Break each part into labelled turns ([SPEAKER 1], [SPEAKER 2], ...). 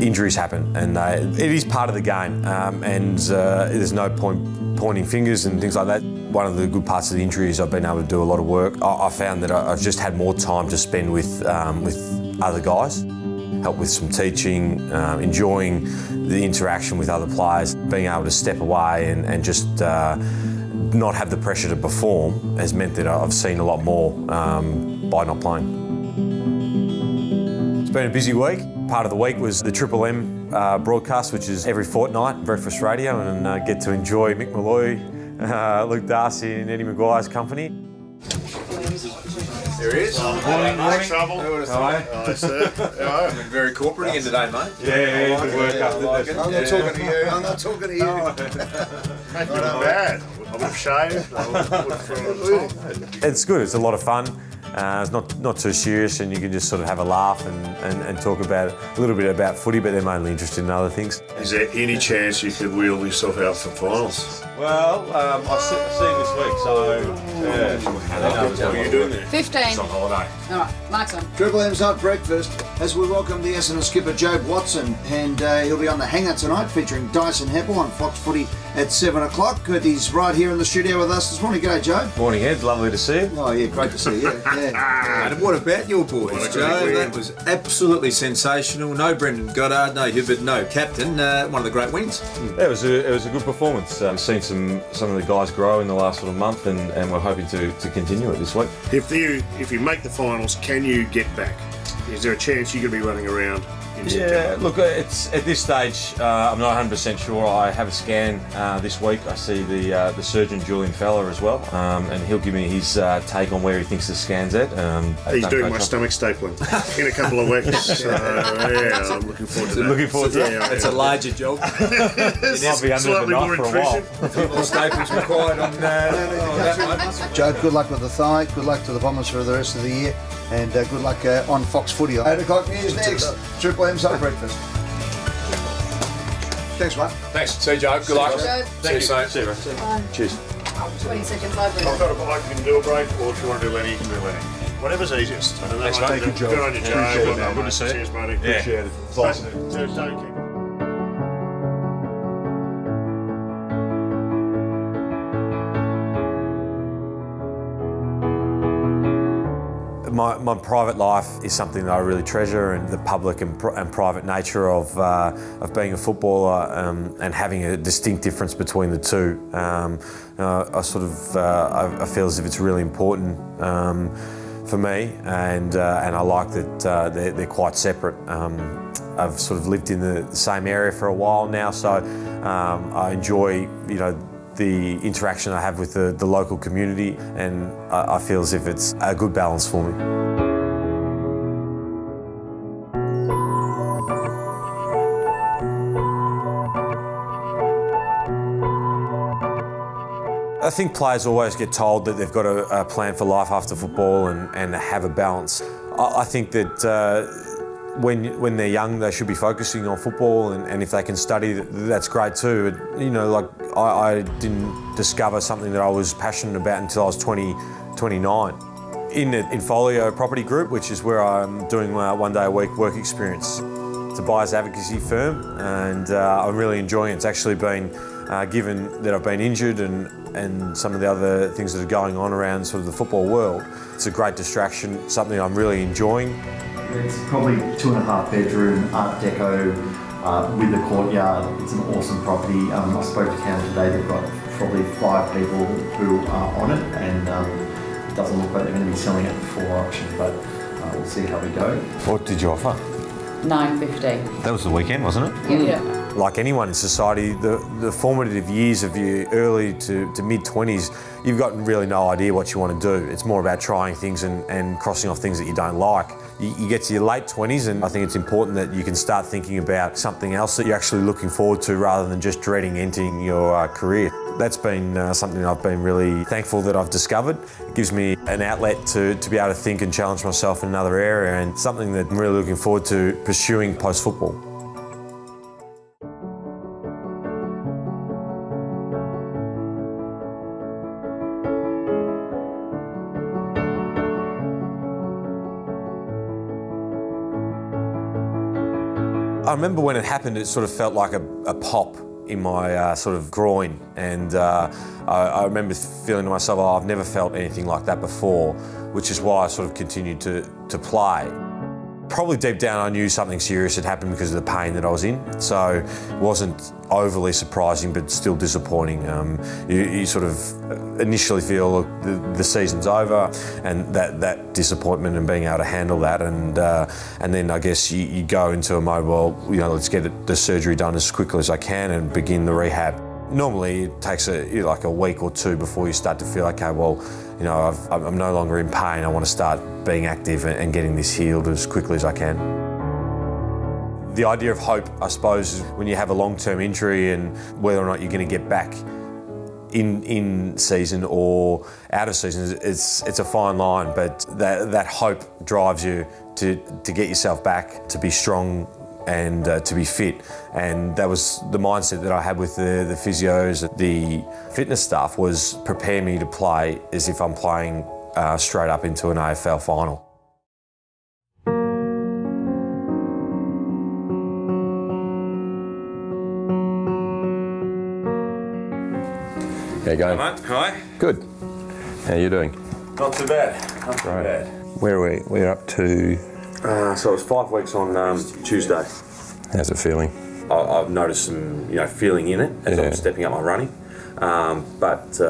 [SPEAKER 1] injuries happen, and it is part of the game, and there's no point pointing fingers and things like that. One of the good parts of the injury is I've been able to do a lot of work. I found that I've just had more time to spend with other guys, help with some teaching, enjoying the interaction with other players, being able to step away and just not have the pressure to perform has meant that I've seen a lot more by not playing. It's been a busy week. Part of the week was the Triple M broadcast, which is every fortnight, breakfast radio, and get to enjoy Mick Malloy, Luke Darcy and Eddie Maguire's company.
[SPEAKER 2] There he is.
[SPEAKER 3] Morning. Trouble.
[SPEAKER 2] Hello, sir. Hello. Been very corporate again today, mate.
[SPEAKER 1] Yeah, good work.
[SPEAKER 2] I'm not talking to you. I'm not talking to you.
[SPEAKER 3] Not bad. I would have shaved. I would have thrown it on top.
[SPEAKER 1] It's good. It's a lot of fun. It's not too serious, and you can just sort of have a laugh and talk about a little bit about footy, but they're mainly interested in other things.
[SPEAKER 3] Is there any chance you could wheel yourself out for finals?
[SPEAKER 1] Well, I've seen this week, so
[SPEAKER 3] What are you doing there?
[SPEAKER 4] 15.
[SPEAKER 3] It's on holiday.
[SPEAKER 4] All right, Mark's on.
[SPEAKER 2] Triple M's Hot Breakfast as we welcome the Essendon skipper Jobe Watson, and he'll be on the Hangar tonight featuring Dyson Heppel on Fox Footy at 7 o'clock. He's right here in the studio with us this morning. G'day, Joe.
[SPEAKER 1] Morning, Ed. Lovely to see you.
[SPEAKER 2] Oh yeah, great to see you. Yeah.
[SPEAKER 5] And what about your boys, Joe? That was absolutely sensational. No Brendan Goddard, no Hibberd, no captain. One of the great wins.
[SPEAKER 1] Yeah, it was a good performance. Seen some of the guys grow in the last sort of month, and we're hoping to continue it this week.
[SPEAKER 3] If you make the finals, can you get back? Is there a chance you could be running around in September?
[SPEAKER 1] Yeah, look, it's at this stage, I'm not 100% sure. I have a scan this week. I see the surgeon Julian Feller as well, and he'll give me his take on where he thinks the scan's at.
[SPEAKER 3] He's doing my stomach stapling in a couple of weeks. So yeah, I'm looking forward to that.
[SPEAKER 1] Looking forward to that.
[SPEAKER 3] Yeah,
[SPEAKER 5] It's a larger job.
[SPEAKER 1] It might be under the knife for a while.
[SPEAKER 5] More staples required on that one.
[SPEAKER 2] Joe, good luck with the thigh. Good luck to the Bombers for the rest of the year, and good luck on Fox Footy. 8 o'clock news next. Triple M's Hot Breakfast. Thanks, mate.
[SPEAKER 5] Thanks. See you, Joe. Good luck.
[SPEAKER 4] See you,
[SPEAKER 5] See you,
[SPEAKER 1] See you, mate. Cheers.
[SPEAKER 4] 20 seconds over.
[SPEAKER 3] I've got a bike, you can do a break, or if you want to do Lenny, you can do Lenny. Whatever's easiest. I don't know.
[SPEAKER 5] Thanks, mate.
[SPEAKER 3] Thank you, Joe. Good on you, Joe.
[SPEAKER 1] Appreciate it,
[SPEAKER 3] Well done,
[SPEAKER 1] good to
[SPEAKER 3] mate.
[SPEAKER 1] see you.
[SPEAKER 3] Cheers, buddy.
[SPEAKER 1] Appreciate it. It's awesome.
[SPEAKER 3] Don't keep
[SPEAKER 1] My private life is something that I really treasure, and the public and private nature of being a footballer and having a distinct difference between the two. I feel as if it's really important for me, and I like that they're quite separate. I've sort of lived in the same area for a while now, so I enjoy, the interaction I have with the local community, and I feel as if it's a good balance for me. I think players always get told that they've got a plan for life after football and have a balance. I think that when they're young, they should be focusing on football, and if they can study, that's great too. I didn't discover something that I was passionate about until I was 29. In Infolio Property Group, which is where I'm doing my 1 day a week work experience. It's a buyer's advocacy firm, and I'm really enjoying it. It's actually been, given that I've been injured and some of the other things that are going on around sort of the football world, it's a great distraction, something I'm really enjoying.
[SPEAKER 6] It's probably 2.5 bedroom Art Deco with a courtyard. It's an awesome property. I spoke to Cam today. They've got probably 5 people who are on it, and it doesn't look like they're going to be selling it for auction, but we'll see how we go.
[SPEAKER 1] What did you offer?
[SPEAKER 4] 9.50.
[SPEAKER 1] That was the weekend, wasn't it?
[SPEAKER 4] Yeah.
[SPEAKER 1] Like anyone in society, the formative years of your early to mid-20s, you've got really no idea what you want to do. It's more about trying things and crossing off things that you don't like. You get to your late 20s, and I think it's important that you can start thinking about something else that you're actually looking forward to rather than just dreading entering your career. That's been something I've been really thankful that I've discovered. It gives me an outlet to be able to think and challenge myself in another area, and something that I'm really looking forward to pursuing post-football. I remember when it happened, it sort of felt like a pop in my sort of groin, and I remember feeling to myself, oh, I've never felt anything like that before, which is why I sort of continued to play. Probably deep down I knew something serious had happened because of the pain that I was in, so it wasn't overly surprising but still disappointing. You sort of initially feel, look, the season's over, and that disappointment and being able to handle that, and then I guess you go into a mode, well, let's get the surgery done as quickly as I can and begin the rehab. Normally it takes like a week or two before you start to feel, okay, well, I'm no longer in pain, I want to start being active and getting this healed as quickly as I can. The idea of hope, I suppose, is when you have a long-term injury and whether or not you're going to get back in season or out of season, it's a fine line, but that hope drives you to get yourself back, to be strong and to be fit. And that was the mindset that I had with the physios. The fitness staff was prepare me to play as if I'm playing straight up into an AFL final.
[SPEAKER 7] How you going?
[SPEAKER 1] Hi, mate. Hi.
[SPEAKER 7] Good. How you doing?
[SPEAKER 1] Not too bad. Not too bad.
[SPEAKER 7] Where are we? We're up to...
[SPEAKER 1] So it was 5 weeks on Tuesday.
[SPEAKER 7] How's it feeling?
[SPEAKER 1] I've noticed some, feeling in it as I'm stepping up my running, but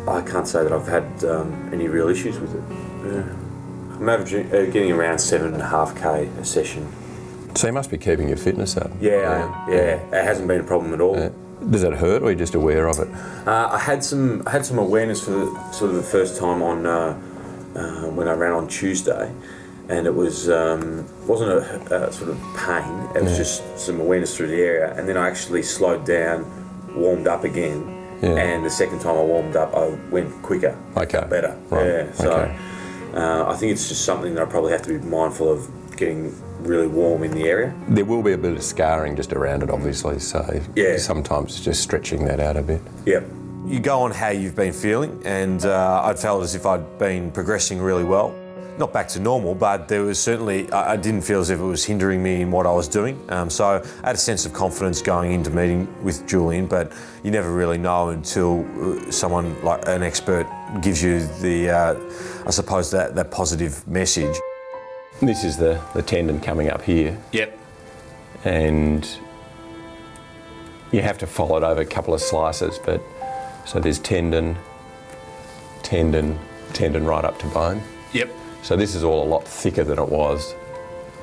[SPEAKER 1] I can't say that I've had any real issues with it. I'm averaging getting around 7.5k a session.
[SPEAKER 7] So you must be keeping your fitness up.
[SPEAKER 1] Yeah. It hasn't been a problem at all.
[SPEAKER 7] Does it hurt, or are you just aware of it?
[SPEAKER 1] I had some awareness for the first time on when I ran on Tuesday. And it was wasn't a sort of pain. It was just some awareness through the area, and then I actually slowed down, warmed up again, and the second time I warmed up, I went quicker, better.
[SPEAKER 7] Right.
[SPEAKER 1] Yeah, so I think it's just something that I probably have to be mindful of, getting really warm in the area.
[SPEAKER 7] There will be a bit of scarring just around it, obviously. So sometimes just stretching that out a bit.
[SPEAKER 1] Yep. You go on how you've been feeling, and I felt as if I'd been progressing really well. Not back to normal, but there was certainly, I didn't feel as if it was hindering me in what I was doing. So I had a sense of confidence going into meeting with Julian, but you never really know until someone like an expert gives you the, I suppose, that positive message.
[SPEAKER 7] This is the tendon coming up here.
[SPEAKER 1] Yep.
[SPEAKER 7] And you have to follow it over a couple of slices, but so there's tendon right up to bone.
[SPEAKER 1] Yep.
[SPEAKER 7] So this is all a lot thicker than it was.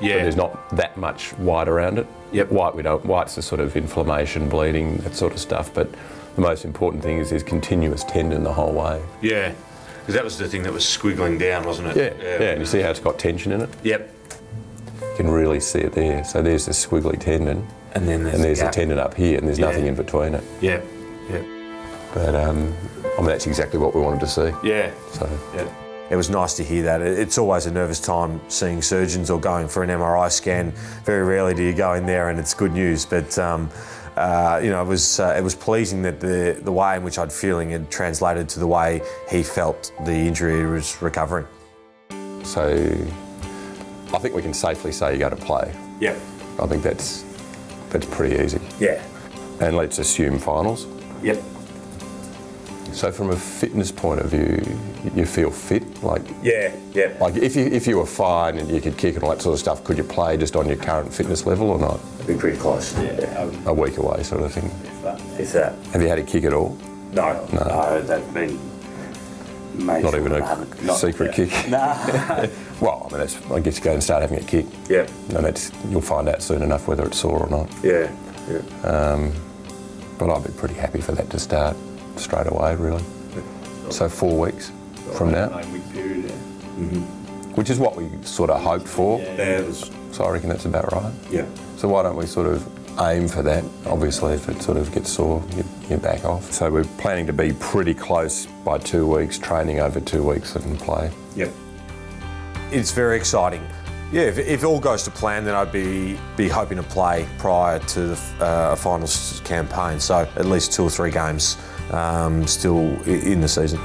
[SPEAKER 1] Yeah.
[SPEAKER 7] So there's not that much white around it.
[SPEAKER 1] Yep.
[SPEAKER 7] White's the sort of inflammation, bleeding, that sort of stuff. But the most important thing is there's continuous tendon the whole way.
[SPEAKER 1] Yeah. Because that was the thing that was squiggling down, wasn't it?
[SPEAKER 7] Yeah. And you see how it's got tension in it?
[SPEAKER 1] Yep.
[SPEAKER 7] You can really see it there. So there's the squiggly tendon.
[SPEAKER 1] And then there's
[SPEAKER 7] the tendon up here, and there's nothing in between it.
[SPEAKER 1] Yep.
[SPEAKER 7] But I mean, that's exactly what we wanted to see.
[SPEAKER 1] Yeah.
[SPEAKER 7] So.
[SPEAKER 1] Yeah. It was nice to hear that. It's always a nervous time seeing surgeons or going for an MRI scan. Very rarely do you go in there and it's good news, but it was pleasing that the way in which I'd feeling had translated to the way he felt the injury was recovering.
[SPEAKER 7] So I think we can safely say you're going to play.
[SPEAKER 1] Yep.
[SPEAKER 7] I think that's pretty easy.
[SPEAKER 1] Yeah.
[SPEAKER 7] And let's assume finals.
[SPEAKER 1] Yep.
[SPEAKER 7] So from a fitness point of view, you feel fit?
[SPEAKER 1] Yeah.
[SPEAKER 7] Like if you were fine and you could kick and all that sort of stuff, could you play just on your current fitness level or not?
[SPEAKER 1] It'd be pretty close. Yeah.
[SPEAKER 7] A week away sort of thing?
[SPEAKER 1] If that.
[SPEAKER 7] Have you had a kick at all?
[SPEAKER 1] No. That'd been
[SPEAKER 7] not even a secret kick?
[SPEAKER 1] No.
[SPEAKER 7] Well, I mean, I guess you go and start having a kick.
[SPEAKER 1] Yeah.
[SPEAKER 7] And you'll find out soon enough whether it's sore or not.
[SPEAKER 1] Yeah.
[SPEAKER 7] But I'd be pretty happy for that to start straight away, really. So 4 weeks from now.
[SPEAKER 1] 9-week period, yeah.
[SPEAKER 7] Which is what we sort of hoped for.
[SPEAKER 1] Yeah.
[SPEAKER 7] So I reckon that's about right.
[SPEAKER 1] Yeah.
[SPEAKER 7] So why don't we sort of aim for that? Obviously, if it sort of gets sore, you back off. So we're planning to be pretty close by 2 weeks, training over 2 weeks and play.
[SPEAKER 1] Yep. It's very exciting. Yeah, if all goes to plan, then I'd be hoping to play prior to the finals campaign. So at least 2 or 3 games still in the season.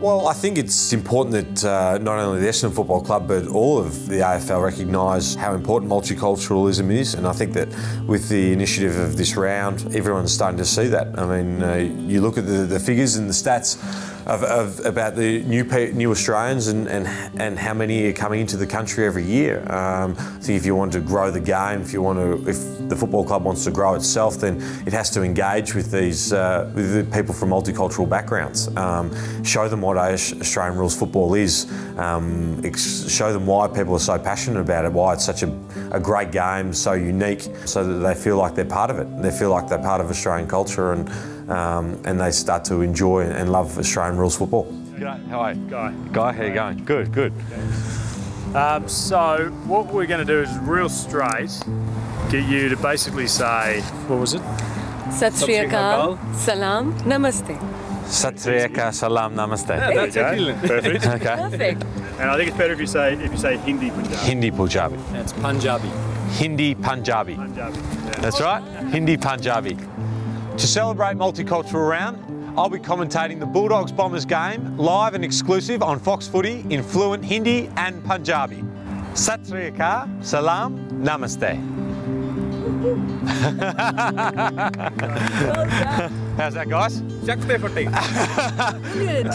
[SPEAKER 1] Well, I think it's important that not only the Essendon Football Club but all of the AFL recognise how important multiculturalism is, and I think that with the initiative of this round, everyone's starting to see that. I mean, you look at the figures and the stats about the new Australians and how many are coming into the country every year. I think if you want to grow the game, if the football club wants to grow itself, then it has to engage with these with the people from multicultural backgrounds. Show them what Australian rules football is. Show them why people are so passionate about it, why it's such a great game, so unique, so that they feel like they're part of it. They feel like they're part of Australian culture, and they start to enjoy and love Australian rules football.
[SPEAKER 8] G'day, how are you?
[SPEAKER 9] Guy,
[SPEAKER 8] how you going? Good, good. So what we're going to do is real straight get you to basically say, what was it?
[SPEAKER 10] Sat Sri Akal, Salam, Namaste.
[SPEAKER 9] Sat Sri Akal, Salam, Namaste.
[SPEAKER 8] Yeah, that's excellent. Perfect.
[SPEAKER 9] Okay.
[SPEAKER 10] Perfect.
[SPEAKER 8] And I think it's better if you say Hindi Punjabi.
[SPEAKER 9] Hindi Punjabi.
[SPEAKER 11] That's Punjabi.
[SPEAKER 9] Hindi Punjabi.
[SPEAKER 8] Punjabi. Yeah.
[SPEAKER 9] That's right. Hindi Punjabi. To celebrate Multicultural Round, I'll be commentating the Bulldogs Bombers game live and exclusive on Fox Footy in fluent Hindi and Punjabi. Sat Sri Akal, Salam, Namaste. How's that, guys?
[SPEAKER 10] Brilliant.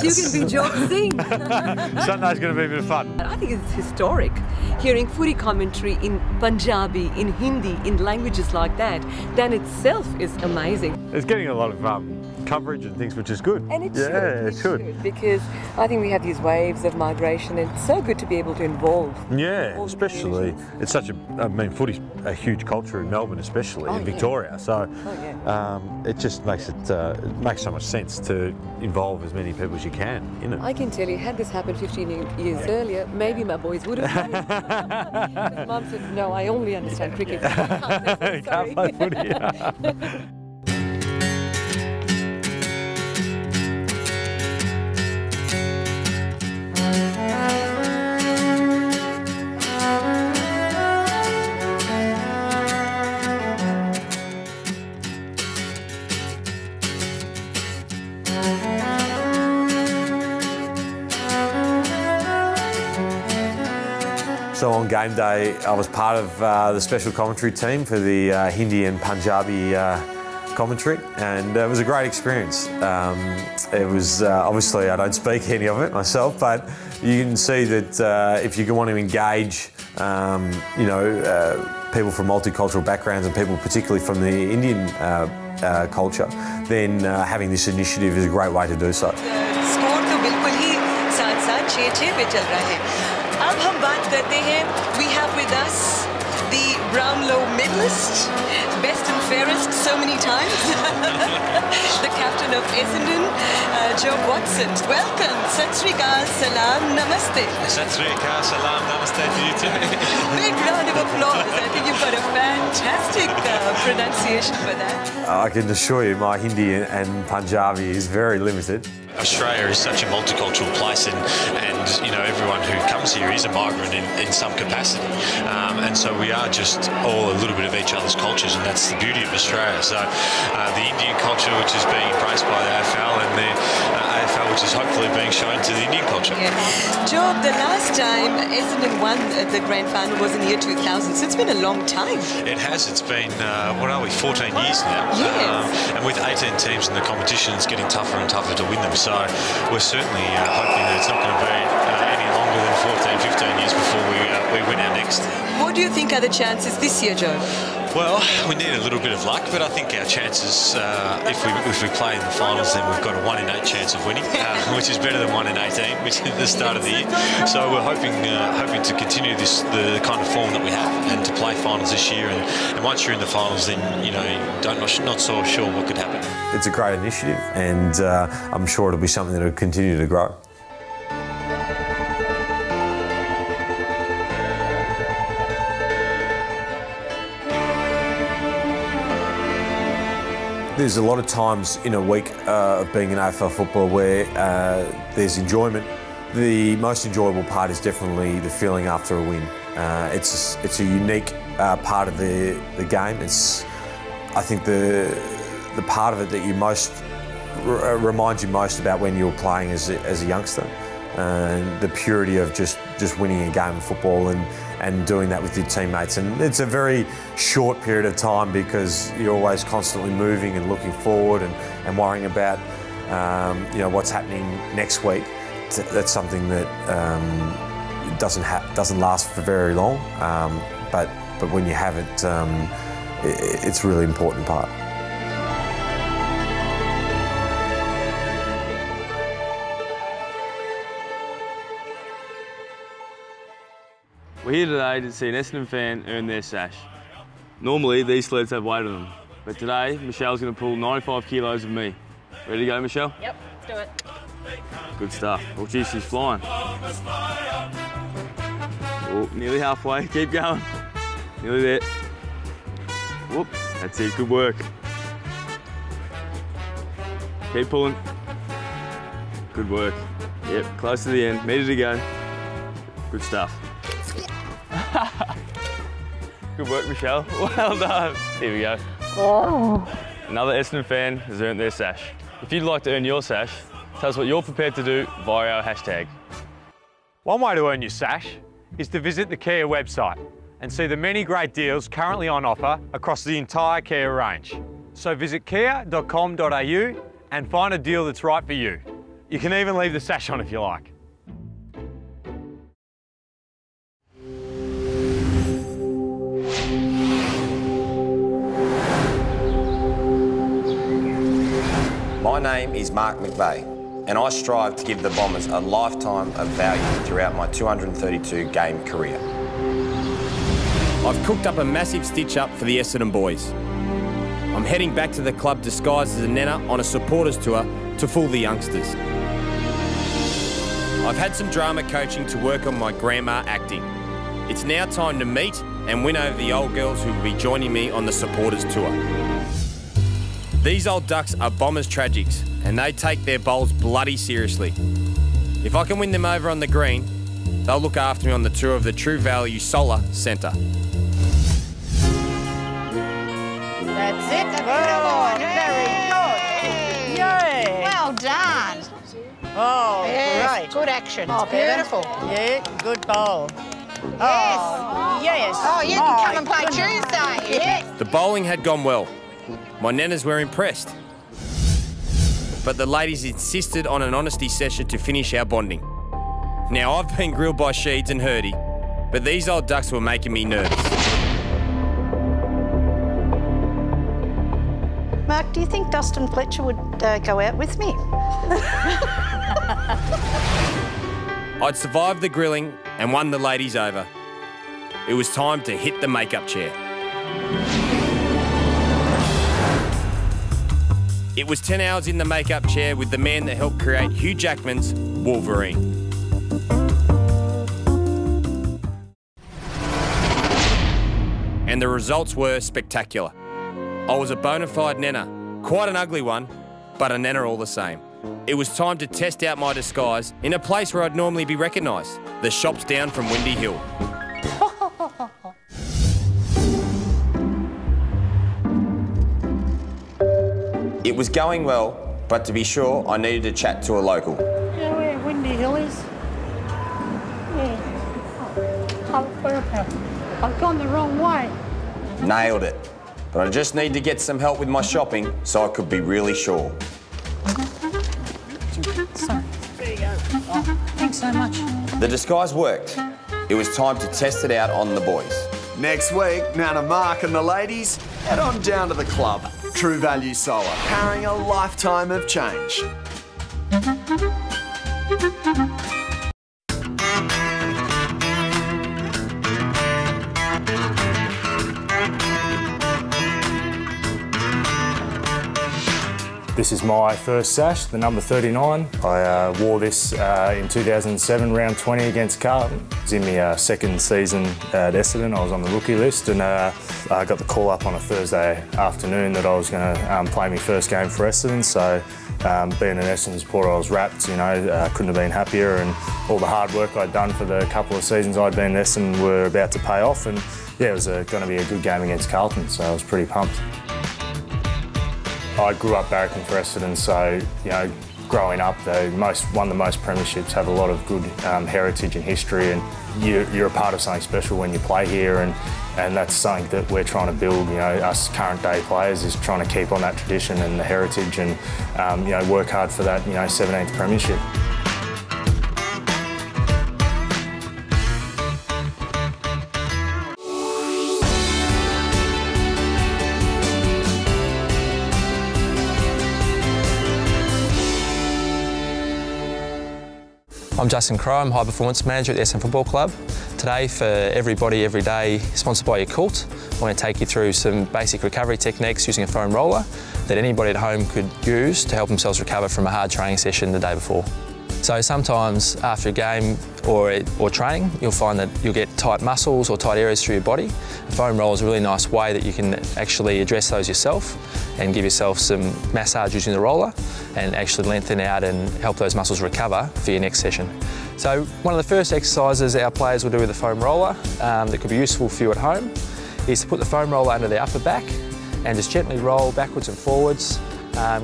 [SPEAKER 10] You can be Jobe sing.
[SPEAKER 9] Sunday's going to be a bit of fun.
[SPEAKER 10] I think it's historic. Hearing footy commentary in Punjabi, in Hindi, in languages like that, then itself is amazing.
[SPEAKER 9] It's getting a lot of coverage and things, which is good.
[SPEAKER 10] And it
[SPEAKER 9] it should.
[SPEAKER 10] Because I think we have these waves of migration, and it's so good to be able to involve.
[SPEAKER 9] Yeah, especially it's such footy's a huge culture in Melbourne, especially in Victoria. So it just makes makes so much sense to involve as many people as you can in it.
[SPEAKER 10] I can tell you, had this happened 15 years earlier, maybe my boys would have played. Mum said, "No, I only understand cricket. I can't play
[SPEAKER 9] footy."
[SPEAKER 1] So on game day, I was part of the special commentary team for the Hindi and Punjabi commentary, and it was a great experience. It was obviously I don't speak any of it myself, but you can see that if you want to engage, people from multicultural backgrounds and people particularly from the Indian culture, then having this initiative is a great way to do so.
[SPEAKER 10] Score तो बिल्कुल ही साथ-साथ 6-6 पे चल रहा है. अब हम बात करते हैं. We have with us the Brownlow medalist, best and fairest so many times, the captain of Essendon, Jobe Watson. Welcome. Sat Sri Akal, Salam, Namaste.
[SPEAKER 9] Sat Sri Akal, Salam, Namaste to you too.
[SPEAKER 10] Big round of applause. I think you've got a fantastic pronunciation for that.
[SPEAKER 1] I can assure you my Hindi and Punjabi is very limited.
[SPEAKER 12] Australia is such a multicultural place, and everyone who comes here is a migrant in some capacity, and so we are just all a little bit of each other's cultures, and that's the beauty of Australia. So the Indian culture, which is being embraced by the AFL, and the AFL, which is hopefully being shown to the Indian culture.
[SPEAKER 10] Jobe, the last time Essendon won the grand final was in the year 2000, so it's been a long time.
[SPEAKER 12] It has. It's been, 14 years now.
[SPEAKER 10] Yes.
[SPEAKER 12] And with 18 teams in the competition, it's getting tougher and tougher to win them. So we're certainly hoping that it's not going to be any longer than 14, 15 years before we win our next.
[SPEAKER 10] What do you think are the chances this year, Joe?
[SPEAKER 12] Well, we need a little bit of luck, but I think our chances, if we play in the finals, then we've got a 1 in 8 chance of winning, which is better than 1 in 18, which is the start of the year. So we're hoping to continue the kind of form that we have, and to play finals this year. And once you're in the finals, then not so sure what could happen.
[SPEAKER 1] It's a great initiative, and I'm sure it'll be something that will continue to grow. There's a lot of times in a week of being an AFL footballer where there's enjoyment. The most enjoyable part is definitely the feeling after a win. It's a unique part of the game. I think the part of it that you most reminds you most about when you were playing as a youngster. And the purity of just winning a game of football and doing that with your teammates. And it's a very short period of time because you're always constantly moving and looking forward and worrying about what's happening next week. That's something that doesn't last for very long, but when you have it, it's a really important part.
[SPEAKER 11] We're here today to see an Essendon fan earn their sash. Normally these sleds have weight on them, but today Michelle's going to pull 95 kilos of me. Ready to go, Michelle?
[SPEAKER 4] Yep, do it.
[SPEAKER 11] Good stuff. Oh geez, she's flying. Oh, nearly halfway, keep going. Nearly there. Whoop, that's it, good work. Keep pulling. Good work. Yep, close to the end, meter to go. Good stuff. Good work, Michelle. Well done. Here we go. Oh. Another Essendon fan has earned their sash. If you'd like to earn your sash, tell us what you're prepared to do via our hashtag.
[SPEAKER 9] One way to earn your sash is to visit the Kia website and see the many great deals currently on offer across the entire Kia range. So visit kia.com.au and find a deal that's right for you. You can even leave the sash on if you like.
[SPEAKER 13] My name is Mark McVeigh, and I strive to give the Bombers a lifetime of value throughout my 232-game career.
[SPEAKER 14] I've cooked up a massive stitch-up for the Essendon boys. I'm heading back to the club disguised as a nenner on a supporters tour to fool the youngsters. I've had some drama coaching to work on my grandma acting. It's now time to meet and win over the old girls who will be joining me on the supporters tour. These old ducks are Bombers tragics, and they take their bowls bloody seriously. If I can win them over on the green, they'll look after me on the tour of the True Value Solar Centre.
[SPEAKER 15] That's it. Oh, very good. Yay. Well done. Oh, yes, great. Good action. Oh, beautiful. Yeah, good bowl. Yes. Oh, yes. Oh, you can come and play Tuesday. Yes.
[SPEAKER 14] The bowling had gone well. My nenas were impressed. But the ladies insisted on an honesty session to finish our bonding. Now, I've been grilled by Sheeds and Hurdy, but these old ducks were making me nervous.
[SPEAKER 15] Mark, do you think Dustin Fletcher would go out with me?
[SPEAKER 14] I'd survived the grilling and won the ladies over. It was time to hit the makeup chair. It was 10 hours in the makeup chair with the man that helped create Hugh Jackman's Wolverine. And the results were spectacular. I was a bona fide nenner, quite an ugly one, but a nenner all the same. It was time to test out my disguise in a place where I'd normally be recognised, the shops down from Windy Hill.
[SPEAKER 13] It was going well, but to be sure, I needed to chat to a local.
[SPEAKER 15] Yeah, where Windy Hill is? Yeah. I've gone the wrong way.
[SPEAKER 13] Nailed it. But I just need to get some help with my shopping so I could be really sure.
[SPEAKER 15] Sorry. There you go. Oh, thanks so much.
[SPEAKER 13] The disguise worked. It was time to test it out on the boys.
[SPEAKER 16] Next week, Nana Mark and the ladies head on down to the club. True Value Solar, powering a lifetime of change.
[SPEAKER 8] This is my first sash, the number 39. I wore this in 2007, round 20 against Carlton. It was in my second season at Essendon. I was on the rookie list, and I got the call up on a Thursday afternoon that I was going to play my first game for Essendon. So being an Essendon supporter, I was rapt, you know, couldn't have been happier, and all the hard work I'd done for the couple of seasons I'd been at Essendon were about to pay off, and yeah, it was going to be a good game against Carlton, so I was pretty pumped. I grew up barracking for Essendon, so growing up, they won the most premierships, have a lot of good heritage and history, and you're a part of something special when you play here, and that's something that we're trying to build. Us current day players is trying to keep on that tradition and the heritage, and work hard for that 17th premiership.
[SPEAKER 17] I'm Justin Crowe, I'm High Performance Manager at the Essendon Football Club. Today, for everybody, every day, sponsored by your Cult, I want to take you through some basic recovery techniques using a foam roller that anybody at home could use to help themselves recover from a hard training session the day before. So sometimes after a game or training, you'll find that you'll get tight muscles or tight areas through your body. A foam roller is a really nice way that you can actually address those yourself and give yourself some massage using the roller and actually lengthen out and help those muscles recover for your next session. So one of the first exercises our players will do with a foam roller that could be useful for you at home is to put the foam roller under their upper back and just gently roll backwards and forwards,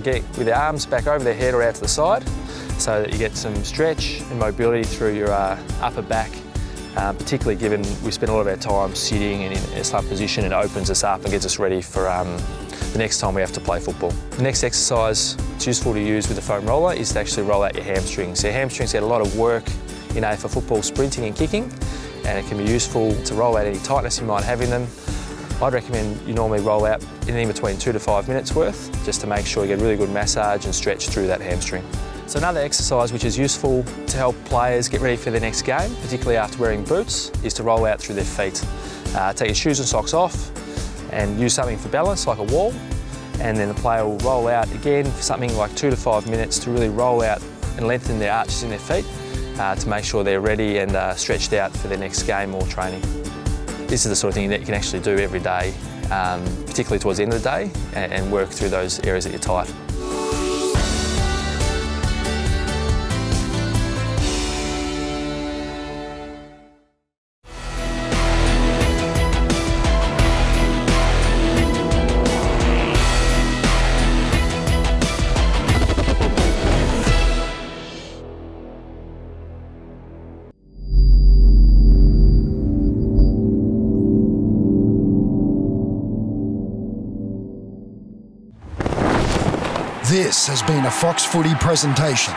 [SPEAKER 17] get with their arms back over their head or out to the side, so that you get some stretch and mobility through your upper back, particularly given we spend a lot of our time sitting and in a slump position. It opens us up and gets us ready for the next time we have to play football. The next exercise it's useful to use with the foam roller is to actually roll out your hamstrings. Your hamstrings get a lot of work for football sprinting and kicking, and it can be useful to roll out any tightness you might have in them. I'd recommend you normally roll out in between 2 to 5 minutes worth, just to make sure you get a really good massage and stretch through that hamstring. So another exercise which is useful to help players get ready for their next game, particularly after wearing boots, is to roll out through their feet. Take your shoes and socks off and use something for balance, like a wall, and then the player will roll out again for something like 2 to 5 minutes to really roll out and lengthen their arches in their feet to make sure they're ready and stretched out for their next game or training. This is the sort of thing that you can actually do every day, particularly towards the end of the day, and work through those areas that you're tight.
[SPEAKER 18] This has been a Fox Footy presentation.